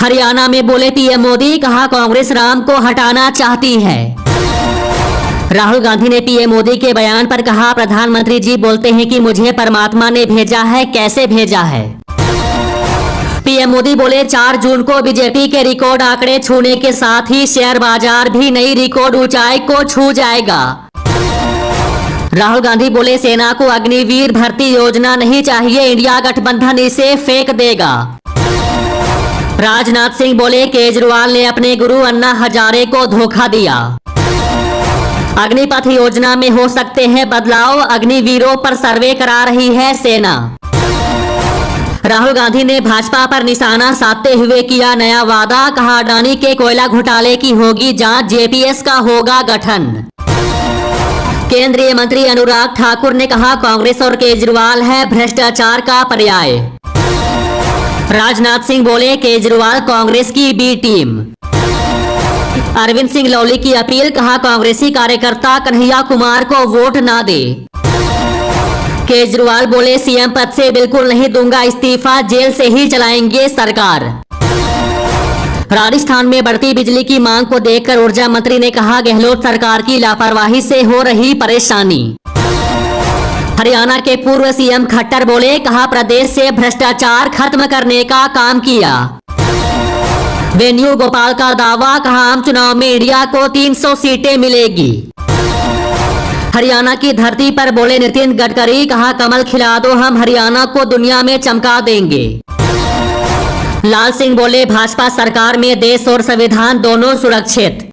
हरियाणा में बोले पीएम मोदी, कहा कांग्रेस राम को हटाना चाहती है। राहुल गांधी ने पीएम मोदी के बयान पर कहा, प्रधानमंत्री जी बोलते हैं कि मुझे परमात्मा ने भेजा है, कैसे भेजा है। पीएम मोदी बोले 4 जून को बीजेपी के रिकॉर्ड आंकड़े छूने के साथ ही शेयर बाजार भी नई रिकॉर्ड ऊंचाई को छू जाएगा। राहुल गांधी बोले, सेना को अग्निवीर भर्ती योजना नहीं चाहिए, इंडिया गठबंधन इसे फेंक देगा। राजनाथ सिंह बोले, केजरीवाल ने अपने गुरु अन्ना हजारे को धोखा दिया। अग्निपथ योजना में हो सकते हैं बदलाव, अग्निवीरों पर सर्वे करा रही है सेना। राहुल गांधी ने भाजपा पर निशाना साधते हुए किया नया वादा, कहा अडानी के कोयला घोटाले की होगी जांच, जेपीएस का होगा गठन। केंद्रीय मंत्री अनुराग ठाकुर ने कहा, कांग्रेस और केजरीवाल है भ्रष्टाचार का पर्याय। राजनाथ सिंह बोले, केजरीवाल कांग्रेस की B team. Arvind Singh lolly की अपील, कहा कांग्रेसी कार्यकर्ता कन्हैया कुमार को वोट ना दे। केजरीवाल बोले, सीएम पद से बिल्कुल नहीं दूंगा इस्तीफा, जेल से ही चलाएंगे सरकार। राजस्थान में बढ़ती बिजली की मांग को देखकर ऊर्जा मंत्री ने कहा, गहलोत सरकार की लापरवाही से हो रही परेशानी। हरियाणा के पूर्व सीएम खट्टर बोले, कहा प्रदेश से भ्रष्टाचार खत्म करने का काम किया। वेणुगोपाल का दावा, कहा आम चुनाव में इंडिया को 300 सीटें मिलेगी। हरियाणा की धरती पर बोले नितिन गडकरी, कहा कमल खिला दो, हम हरियाणा को दुनिया में चमका देंगे। लाल सिंह बोले, भाजपा सरकार में देश और संविधान दोनों सुरक्षित।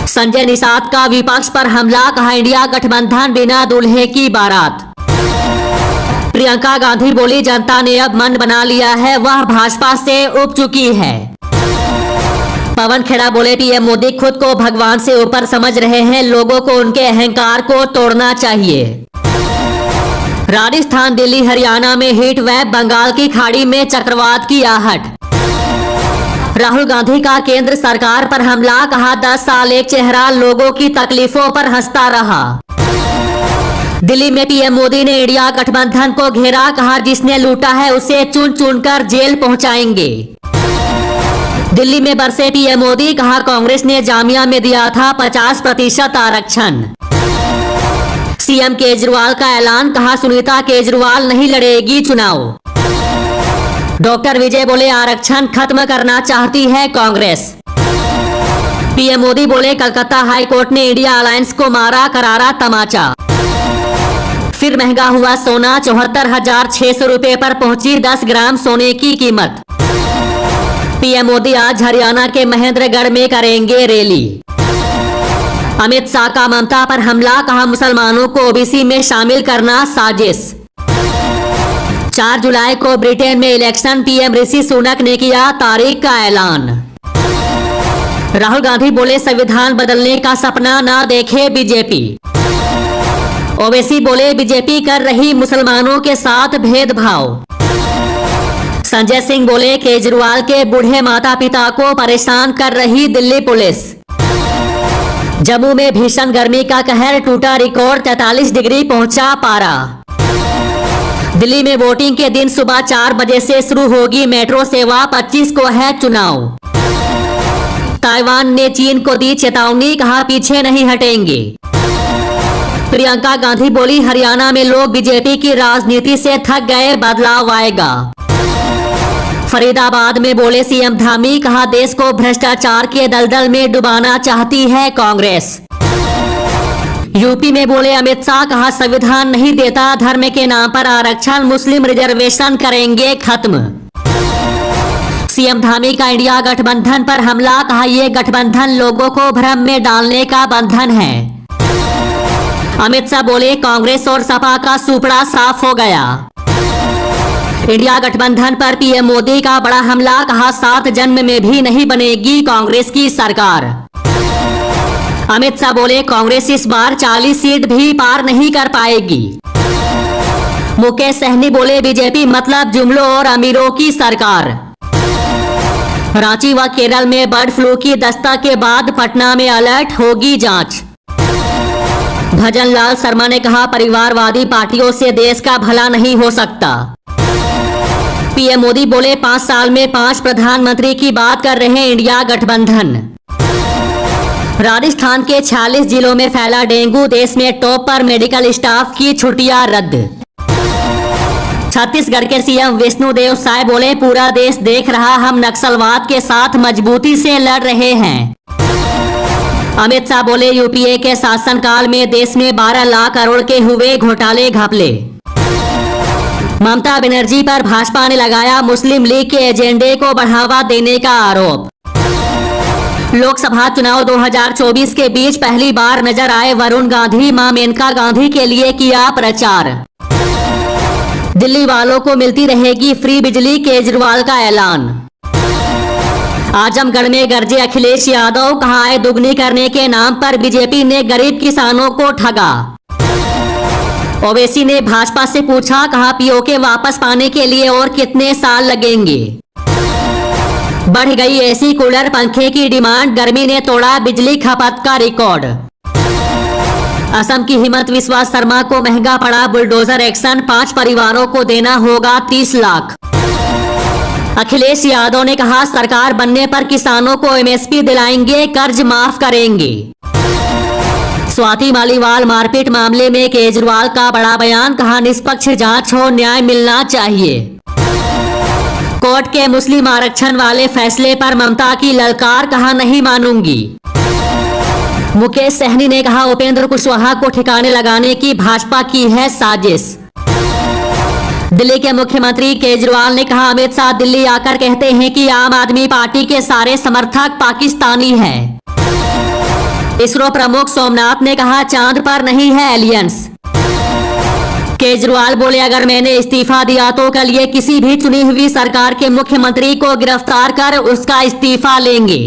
संजय निषाद का विपक्ष पर हमला, कहा इंडिया गठबंधन बिना दूल्हे की बारात। प्रियंका गांधी बोली, जनता ने अब मन बना लिया है, वह भाजपा से उब चुकी है। पवन खेड़ा बोले, पीएम मोदी खुद को भगवान से ऊपर समझ रहे हैं, लोगों को उनके अहंकार को तोड़ना चाहिए। राजस्थान, दिल्ली, हरियाणा में हीट वेव, बंगाल की खाड़ी में चक्रवात की आहट। राहुल गांधी का केंद्र सरकार पर हमला, कहा 10 साल एक चेहरा लोगों की तकलीफों पर हंसता रहा। दिल्ली में पीएम मोदी ने इंडिया गठबंधन को घेरा, कहा जिसने लूटा है उसे चुन चुनकर जेल पहुंचाएंगे। दिल्ली में बरसे पीएम मोदी, कहा कांग्रेस ने जामिया में दिया था 50% आरक्षण। सीएम केजरीवाल का ऐलान, कहा सुनीता केजरीवाल नहीं लड़ेगी चुनाव। डॉक्टर विजय बोले, आरक्षण खत्म करना चाहती है कांग्रेस। पीएम मोदी बोले, कलकत्ता हाई कोर्ट ने इंडिया अलायंस को मारा करारा तमाचा। फिर महंगा हुआ सोना, 74,600 रुपए पर पहुंची 10 ग्राम सोने की कीमत। पीएम मोदी आज हरियाणा के महेंद्रगढ़ में करेंगे रैली। अमित शाह का ममता पर हमला, कहा मुसलमानों को ओबीसी में शामिल करना साजिश। 4 जुलाई को ब्रिटेन में इलेक्शन, पीएम ऋषि सुनक ने किया तारीख का ऐलान। राहुल गांधी बोले, संविधान बदलने का सपना ना देखे बीजेपी। ओवैसी बोले, बीजेपी कर रही मुसलमानों के साथ भेदभाव। संजय सिंह बोले, केजरीवाल के बूढ़े माता पिता को परेशान कर रही दिल्ली पुलिस। जम्मू में भीषण गर्मी का कहर, टूटा रिकॉर्ड, 43 डिग्री पहुंचा पारा। दिल्ली में वोटिंग के दिन सुबह 4 बजे से शुरू होगी मेट्रो सेवा, 25 को है चुनाव। ताइवान ने चीन को दी चेतावनी, कहा पीछे नहीं हटेंगे। प्रियंका गांधी बोली, हरियाणा में लोग बीजेपी की राजनीति से थक गए, बदलाव आएगा। फरीदाबाद में बोले सीएम धामी, कहा देश को भ्रष्टाचार के दलदल में डुबाना चाहती है कांग्रेस। यूपी में बोले अमित शाह, कहा संविधान नहीं देता धर्म के नाम पर आरक्षण, मुस्लिम रिजर्वेशन करेंगे खत्म। सीएम धामी का इंडिया गठबंधन पर हमला, कहा ये गठबंधन लोगों को भ्रम में डालने का बंधन है। अमित शाह बोले, कांग्रेस और सपा का सुपड़ा साफ हो गया। इंडिया गठबंधन पर पीएम मोदी का बड़ा हमला, कहा 7 जन्म में भी नहीं बनेगी कांग्रेस की सरकार। अमित शाह बोले, कांग्रेस इस बार 40 सीट भी पार नहीं कर पाएगी। मुकेश सहनी बोले, बीजेपी मतलब जुमलों और अमीरों की सरकार। रांची व केरल में बर्ड फ्लू की दस्तक के बाद पटना में अलर्ट, होगी जांच। भजन लाल शर्मा ने कहा, परिवारवादी पार्टियों से देश का भला नहीं हो सकता। पीएम मोदी बोले 5 साल में 5 प्रधानमंत्री की बात कर रहे इंडिया गठबंधन। राजस्थान के 46 जिलों में फैला डेंगू, देश में टॉप पर मेडिकल स्टाफ की छुट्टियां रद्द। छत्तीसगढ़ के सीएम विष्णुदेव साय बोले पूरा देश देख रहा, हम नक्सलवाद के साथ मजबूती से लड़ रहे हैं। अमित शाह बोले यूपीए के शासनकाल में देश में 12 लाख करोड़ के हुए घोटाले घपले। ममता बनर्जी पर भाजपा ने लगाया मुस्लिम लीग के एजेंडे को बढ़ावा देने का आरोप। लोकसभा चुनाव 2024 के बीच पहली बार नजर आए वरुण गांधी, मां मेनका गांधी के लिए किया प्रचार। दिल्ली वालों को मिलती रहेगी फ्री बिजली, केजरीवाल का ऐलान। आजमगढ़ में गरजे अखिलेश यादव, कहा आय दुगनी करने के नाम पर बीजेपी ने गरीब किसानों को ठगा। ओवैसी ने भाजपा से पूछा, कहा पीओके वापस पाने के लिए और कितने साल लगेंगे। बढ़ गई एसी कूलर पंखे की डिमांड, गर्मी ने तोड़ा बिजली खपत का रिकॉर्ड। असम की हिमंत विश्वा शर्मा को महंगा पड़ा बुलडोजर एक्शन, 5 परिवारों को देना होगा 30 लाख। अखिलेश यादव ने कहा सरकार बनने पर किसानों को एमएसपी दिलाएंगे, कर्ज माफ करेंगे। स्वाति मालीवाल मारपीट मामले में केजरीवाल का बड़ा बयान, कहा निष्पक्ष जांच हो, न्याय मिलना चाहिए। कोर्ट के मुस्लिम आरक्षण वाले फैसले पर ममता की ललकार, कहा नहीं मानूंगी। मुकेश सहनी ने कहा उपेंद्र कुशवाहा को ठिकाने लगाने की भाजपा की है साजिश। दिल्ली के मुख्यमंत्री केजरीवाल ने कहा अमित शाह दिल्ली आकर कहते हैं कि आम आदमी पार्टी के सारे समर्थक पाकिस्तानी हैं। इसरो प्रमुख सोमनाथ ने कहा चांद पर नहीं है एलियंस। केजरीवाल बोले अगर मैंने इस्तीफा दिया तो कल ये किसी भी चुनी हुई सरकार के मुख्यमंत्री को गिरफ्तार कर उसका इस्तीफा लेंगे।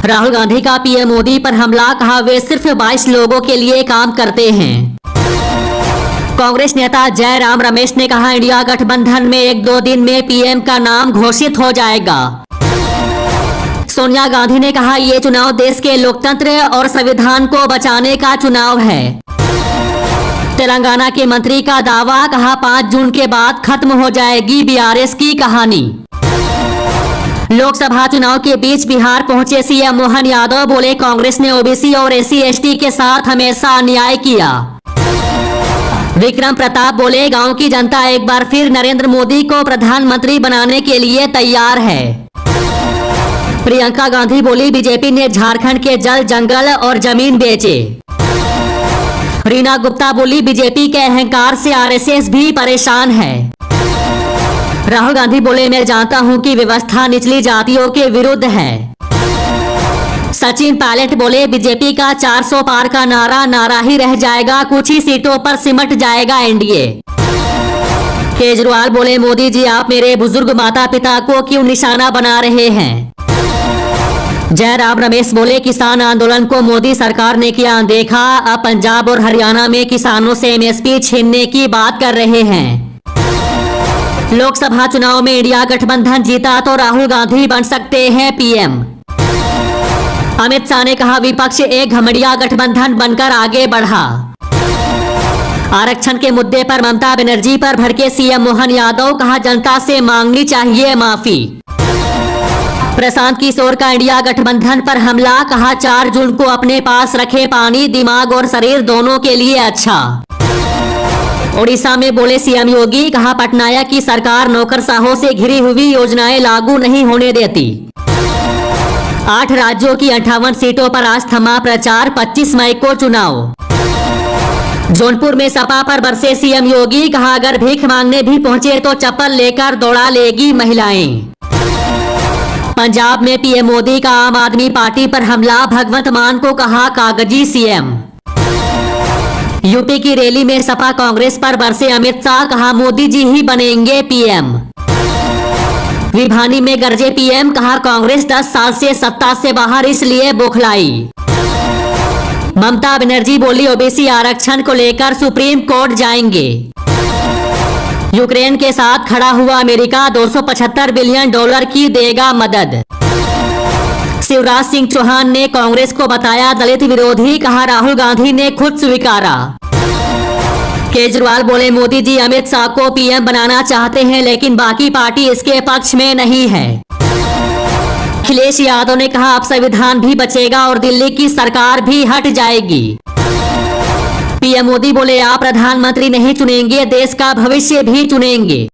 राहुल गांधी का पीएम मोदी पर हमला, कहा वे सिर्फ 22 लोगों के लिए काम करते हैं। कांग्रेस नेता जयराम रमेश ने कहा इंडिया गठबंधन में 1-2 दिन में पीएम का नाम घोषित हो जाएगा। सोनिया गांधी ने कहा ये चुनाव देश के लोकतंत्र और संविधान को बचाने का चुनाव है। तेलंगाना के मंत्री का दावा, कहा 5 जून के बाद खत्म हो जाएगी बीआरएस की कहानी। लोकसभा चुनाव के बीच बिहार पहुंचे सीएम मोहन यादव, बोले कांग्रेस ने ओबीसी और एससी/एसटी के साथ हमेशा अन्याय किया। विक्रम प्रताप बोले गांव की जनता एक बार फिर नरेंद्र मोदी को प्रधानमंत्री बनाने के लिए तैयार है। प्रियंका गांधी बोली बीजेपी ने झारखंड के जल, जंगल और जमीन बेचे। रीना गुप्ता बोली बीजेपी के अहंकार से आरएसएस भी परेशान है। राहुल गांधी बोले मैं जानता हूं कि व्यवस्था निचली जातियों के विरुद्ध है। सचिन पायलट बोले बीजेपी का 400 पार का नारा ही रह जाएगा, कुछ ही सीटों पर सिमट जाएगा एनडीए। केजरीवाल बोले मोदी जी आप मेरे बुजुर्ग माता पिता को क्यों निशाना बना रहे हैं। जयराम रमेश बोले किसान आंदोलन को मोदी सरकार ने किया अनदेखा, अब पंजाब और हरियाणा में किसानों से एमएसपी छीनने की बात कर रहे हैं। लोकसभा चुनाव में इंडिया गठबंधन जीता तो राहुल गांधी बन सकते हैं पीएम। अमित शाह ने कहा विपक्ष एक घमंडिया गठबंधन बनकर आगे बढ़ा। आरक्षण के मुद्दे पर ममता बनर्जी पर भड़के सीएम मोहन यादव, कहा जनता से मांगनी चाहिए माफी। प्रशांत किशोर का इंडिया गठबंधन पर हमला, कहा 4 जून को अपने पास रखे पानी, दिमाग और शरीर दोनों के लिए अच्छा। ओडिशा में बोले सीएम योगी, कहा पटनायक की सरकार नौकरशाहों से घिरी हुई योजनाएं लागू नहीं होने देती। 8 राज्यों की 58 सीटों पर आज थमा प्रचार, 25 मई को चुनाव। जौनपुर में सपा पर बरसे सीएम योगी, कहा अगर भीख मांगने भी पहुंचे तो चप्पल लेकर दौड़ा लेगी महिलाएं। पंजाब में पीएम मोदी का आम आदमी पार्टी पर हमला, भगवंत मान को कहा कागजी सीएम। यूपी की रैली में सपा कांग्रेस पर बरसे अमित शाह, कहा मोदी जी ही बनेंगे पीएम। विभानी में गरजे पीएम, कहा कांग्रेस 10 साल से सत्ता से बाहर इसलिए बौखलाई। ममता बनर्जी बोली ओबीसी आरक्षण को लेकर सुप्रीम कोर्ट जाएंगे। यूक्रेन के साथ खड़ा हुआ अमेरिका $275 बिलियन की देगा मदद। शिवराज सिंह चौहान ने कांग्रेस को बताया दलित विरोधी, कहा राहुल गांधी ने खुद स्वीकारा। केजरीवाल बोले, मोदी जी अमित शाह को पीएम बनाना चाहते हैं, लेकिन बाकी पार्टी इसके पक्ष में नहीं है। अखिलेश यादव ने कहा, अब संविधान भी बचेगा और दिल्ली की सरकार भी हट जाएगी। पीएम मोदी बोले, आप प्रधानमंत्री नहीं चुनेंगे, देश का भविष्य भी चुनेंगे।